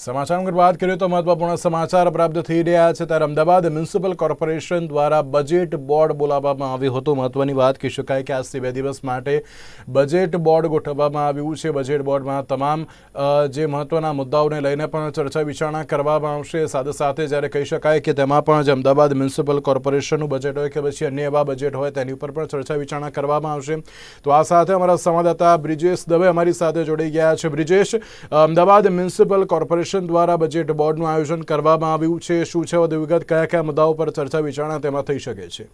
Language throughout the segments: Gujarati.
સમાચાર અંગે વાત કરીએ તો મહત્વપૂર્ણ સમાચાર પ્રાપ્ત થઈ રહ્યા છે ત્યારે અમદાવાદ મ્યુનિસિપલ કોર્પોરેશન દ્વારા બજેટ બોર્ડ બોલાવવામાં આવ્યું હતું। મહત્વની વાત કહી શકાય કે આજથી 2 દિવસ માટે બજેટ બોર્ડ ગોઠવવામાં આવ્યું છે। બજેટ બોર્ડમાં તમામ જે મહત્વના મુદ્દાઓને લઈને પણ ચર્ચા વિચારણા કરવામાં આવશે। સાથે સાથે જ્યારે કહી શકાય કે તેમાં પણ જે અમદાવાદ મ્યુનિસિપલ કોર્પોરેશનનું બજેટ હોય કે પછી અન્ય એવા બજેટ હોય તેની ઉપર પણ ચર્ચા વિચારણા કરવામાં આવશે। તો આ સાથે અમારા સંવાદદાતા બ્રિજેશ દવે અમારી સાથે જોડાઈ ગયા છે। બ્રિજેશ, અમદાવાદ મ્યુનિસિપલ કોર્પોરેશન દ્વારા બજેટ બોર્ડનું આયોજન કરવામાં આવ્યું છે, શું છે વધુ વિગત, કયા કયા મુદ્દાઓ પર ચર્ચા વિચારણા તેમાં થઈ શકે છે?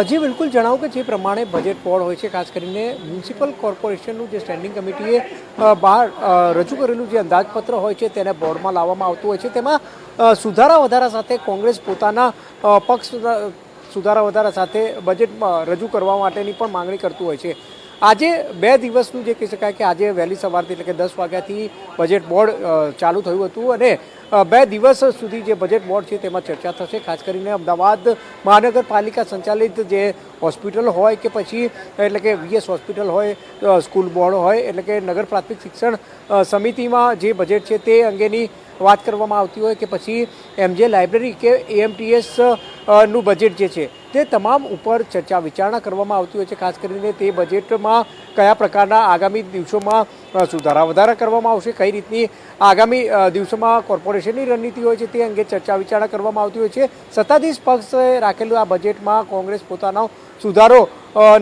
જી બિલકુલ જણાવું કે જે પ્રમાણે બજેટ બોર્ડ હોય છે, ખાસ કરીને મ્યુનિસિપલ કોર્પોરેશનનું જે સ્ટેન્ડિંગ કમિટીએ બહાર રજૂ કરેલું જે અંદાજપત્ર હોય છે તેને બોર્ડમાં લાવવામાં આવતું હોય છે। તેમાં સુધારા વધારા સાથે કોંગ્રેસ પોતાના પક્ષ સુધારા વધારા સાથે બજેટમાં રજૂ કરવા માટેની પણ માંગણી કરતું હોય છે। આજે 2 દિવસનું જે કહી શકાય કે આજે વહેલી સવારથી એટલે કે 10 વાગ્યાથી બજેટ બોર્ડ ચાલુ થયું હતું અને 2 દિવસ સુધી જે બજેટ બોર્ડ છે તેમાં ચર્ચા થશે। ખાસ કરીને અમદાવાદ મહાનગરપાલિકા સંચાલિત જે હોસ્પિટલ હોય કે પછી એટલે કે વીએસ હોસ્પિટલ હોય, સ્કૂલ બોર્ડ હોય એટલે કે નગર પ્રાથમિક શિક્ષણ સમિતિમાં જે બજેટ છે તે અંગેની વાત કરવામાં આવતી હોય કે પછી એમજે લાઇબ્રેરી કે એએમટીએસ નું બજેટ જે છે તે તમામ ઉપર ચર્ચા વિચારણા કરવામાં આવતી હોય છે। ખાસ કરીને તે બજેટમાં કયા પ્રકારના આગામી દિવસોમાં સુધારા વધારા કરવામાં આવશે, કઈ રીતની આગામી દિવસોમાં કોર્પોરેશનની રણનીતિ હોય છે તે અંગે ચર્ચા વિચારણા કરવામાં આવતી હોય છે। સત્તાધીશ પક્ષે રાખેલું આ બજેટમાં કોંગ્રેસ પોતાનો સુધારો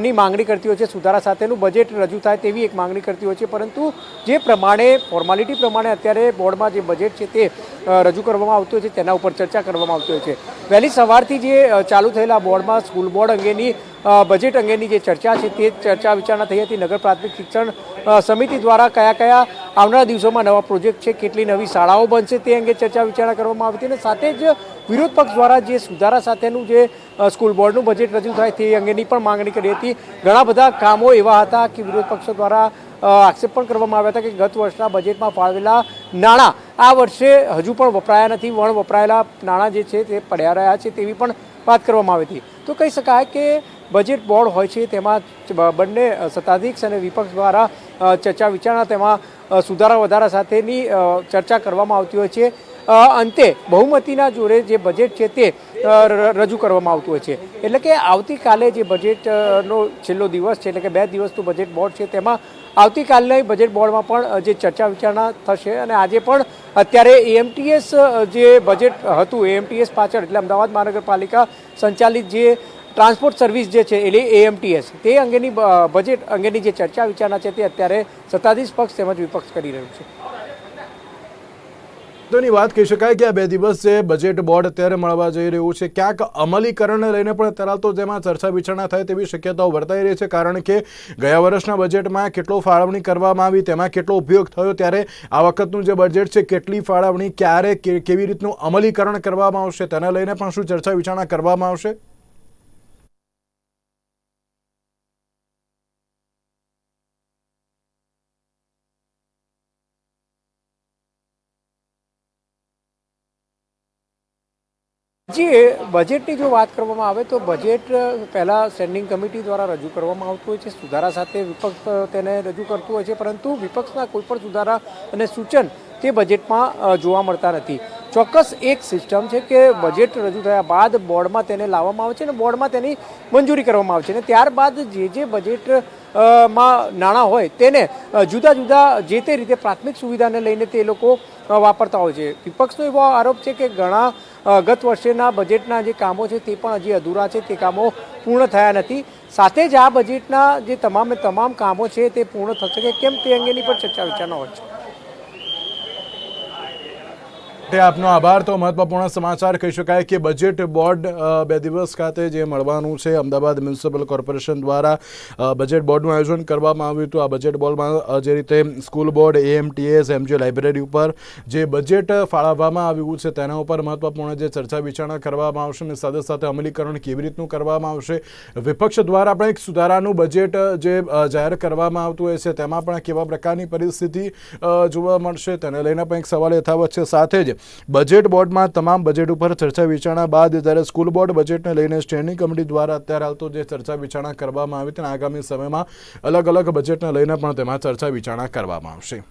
ની માંગણી કરતી હોય છે, સુધારા સાથેનું બજેટ રજૂ થાય તેવી એક માંગણી કરતી હોય છે। પરંતુ જે પ્રમાણે ફોર્માલિટી પ્રમાણે અત્યારે બોર્ડમાં જે બજેટ છે તે રજૂ કરવામાં આવતું હોય છે તેના ઉપર ચર્ચા કરવામાં આવતી હોય છે। વહેલી સવારથી જે ચાલુ થયેલા બોર્ડમાં સ્કૂલ બોર્ડ અંગેની બજેટ અંગેની જે ચર્ચા છે તે ચર્ચા વિચારણા થઈ હતી। નગર પ્રાથમિક શિક્ષણ સમિતિ દ્વારા કયા કયા આવનારા દિવસોમાં નવા પ્રોજેક્ટ છે, કેટલી નવી શાળાઓ બનશે તે અંગે ચર્ચા વિચારણા કરવામાં આવી હતી અને સાથે જ વિરોધ પક્ષ દ્વારા જે સુધારા સાથેનું જે સ્કૂલ બોર્ડનું બજેટ રજૂ થાય તે અંગેની પણ માંગણી કરી હતી। ઘણા બધા કામો એવા હતા કે વિરોધ પક્ષો દ્વારા આક્ષેપ પણ કરવામાં આવ્યા હતા કે ગત વર્ષના બજેટમાં ફાળવેલા નાણાં આ વર્ષે હજુ પણ વપરાયા નથી, વણ વપરાયેલા નાણાં જે છે તે પડ્યા રહ્યા છે તેવી પણ વાત કરવામાં આવી હતી। તો કહી શકાય કે બજેટ બોર્ડ હોય છે તેમાં બંને સત્તાધીશ અને વિપક્ષ દ્વારા ચર્ચા વિચારણા તેમાં સુધારા વધારા સાથેની ચર્ચા કરવામાં આવતી હોય છે। અંતે બહુમતીના જોરે જે બજેટ છે તે રજૂ કરવામાં આવતું હોય છે। એટલે કે આવતીકાલે જે બજેટનો છેલ્લો દિવસ છે એટલે કે 2 દિવસનું બજેટ બોર્ડ છે તેમાં આવતીકાલના બજેટ બોર્ડમાં પણ જે ચર્ચા વિચારણા થશે અને આજે પણ અત્યારે એએમટીએસ જે બજેટ હતું એએમટીએસ પાછળ એટલે અમદાવાદ મહાનગરપાલિકા સંચાલિત જે ટ્રાન્સપોર્ટ સર્વિસ જે છે એટલે એએમટીએસ તે અંગેની બજેટ અંગેની જે ચર્ચા વિચારણા છે તે અત્યારે સત્તાધીશ પક્ષ તેમજ વિપક્ષ કરી રહ્યું છે। ની વાત કહી શકાય કે આ 2 દિવસ જે બજેટ બોર્ડ અત્યારે મળવા જઈ રહ્યું છે ક્યાંક અમલીકરણને લઈને પણ અત્યારે તો જેમાં ચર્ચા વિચારણા થાય તેવી શક્યતાઓ વર્તાઈ રહી છે, કારણ કે ગયા વર્ષના બજેટમાં કેટલો ફાળવણી કરવામાં આવી, તેમાં કેટલો ઉપયોગ થયો, ત્યારે આ વખતનું જે બજેટ છે કેટલી ફાળવણી, ક્યારે, કેવી રીતનું અમલીકરણ કરવામાં આવશે તેને લઈને પણ શું ચર્ચા વિચારણા કરવામાં આવશે? જે બજેટની જો વાત કરવામાં આવે તો બજેટ પહેલાં સ્ટેન્ડિંગ કમિટી દ્વારા રજૂ કરવામાં આવતું હોય છે, સુધારા સાથે વિપક્ષ તેને રજૂ કરતું હોય છે, પરંતુ વિપક્ષના કોઈપણ સુધારા અને સૂચન તે બજેટમાં જોવા મળતા નથી। ચોક્કસ એક સિસ્ટમ છે કે બજેટ રજૂ થયા બાદ બોર્ડમાં તેને લાવવામાં આવે છે અને બોર્ડમાં તેની મંજૂરી કરવામાં આવે છે અને ત્યારબાદ જે બજેટ માં નાણાં હોય તેને જુદા જુદા જે તે રીતે પ્રાથમિક સુવિધાને લઈને તે લોકો વાપરતા હોય છે। વિપક્ષનો એવો આરોપ છે કે ઘણા ગત વર્ષેના બજેટના જે કામો છે તે પણ હજી અધૂરા છે, તે કામો પૂર્ણ થયા નથી। સાથે જ આ બજેટના જે તમામ કામો છે તે પૂર્ણ થશે કે કેમ તે અંગેની પણ ચર્ચા વિચારણા હોય છે। આપનો આભાર। તો મહત્વપૂર્ણ સમાચાર કહી શકાય કે બજેટ બોર્ડ 2 દિવસ ખાતે જે મળવાનું છે અમદાવાદ મ્યુનિસિપલ કોર્પોરેશન દ્વારા બજેટ બોર્ડનું આયોજન કરવામાં આવ્યું હતું। આ બજેટ બોર્ડમાં જે રીતે સ્કૂલ બોર્ડ, એએમટીએસ, એમજે લાઇબ્રેરી ઉપર જે બજેટ ફાળવવામાં આવ્યું છે તેના ઉપર મહત્વપૂર્ણ જે ચર્ચા વિચારણા કરવામાં આવશે અને સાથે સાથે અમલીકરણ કેવી રીતનું કરવામાં આવશે। વિપક્ષ દ્વારા પણ એક સુધારાનું બજેટ જે જાહેર કરવામાં આવતું હોય છે તેમાં પણ કેવા પ્રકારની પરિસ્થિતિ જોવા મળશે તેને લઈને પણ એક સવાલ યથાવત છે। સાથે જ બજેટ બોર્ડમાં તમામ બજેટ ઉપર ચર્ચા વિચારણા બાદ જ્યારે સ્કૂલ બોર્ડ બજેટને લઈને સ્ટેન્ડિંગ કમિટી દ્વારા અત્યારે હાલ તો જે ચર્ચા વિચારણા કરવામાં આવી હતી, આગામી સમયમાં અલગ અલગ બજેટને લઈને પણ તેમાં ચર્ચા વિચારણા કરવામાં આવશે.